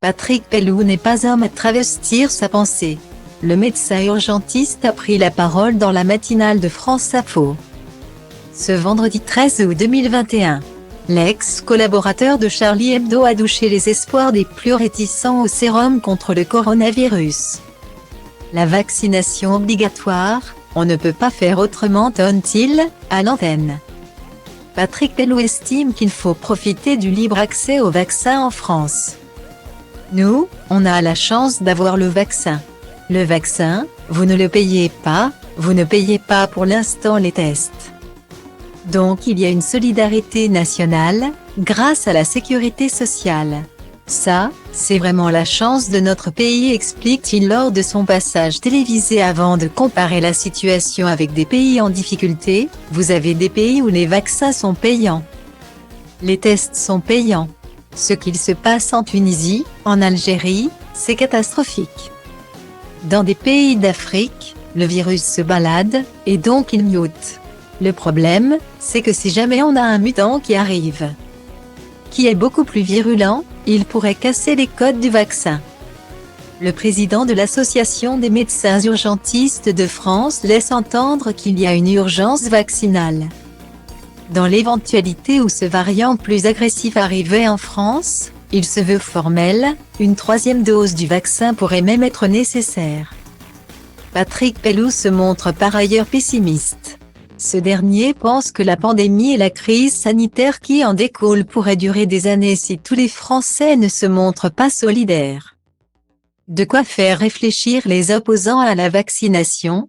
Patrick Pelloux n'est pas homme à travestir sa pensée. Le médecin urgentiste a pris la parole dans la matinale de France Info. Ce vendredi 13 août 2021, l'ex-collaborateur de Charlie Hebdo a douché les espoirs des plus réticents au sérum contre le coronavirus. La vaccination obligatoire, on ne peut pas faire autrement, tonne-t-il, à l'antenne. Patrick Pelloux estime qu'il faut profiter du libre accès au vaccin en France. Nous, on a la chance d'avoir le vaccin. Le vaccin, vous ne le payez pas, vous ne payez pas pour l'instant les tests. Donc il y a une solidarité nationale, grâce à la sécurité sociale. Ça, c'est vraiment la chance de notre pays, explique-t-il lors de son passage télévisé avant de comparer la situation avec des pays en difficulté. Vous avez des pays où les vaccins sont payants. Les tests sont payants. Ce qu'il se passe en Tunisie, en Algérie, c'est catastrophique. Dans des pays d'Afrique, le virus se balade, et donc il mute. Le problème, c'est que si jamais on a un mutant qui arrive, qui est beaucoup plus virulent, il pourrait casser les codes du vaccin. Le président de l'Association des médecins urgentistes de France laisse entendre qu'il y a une urgence vaccinale. Dans l'éventualité où ce variant plus agressif arrivait en France, il se veut formel, une 3e dose du vaccin pourrait même être nécessaire. Patrick Pelloux se montre par ailleurs pessimiste. Ce dernier pense que la pandémie et la crise sanitaire qui en découle pourraient durer des années si tous les Français ne se montrent pas solidaires. De quoi faire réfléchir les opposants à la vaccination.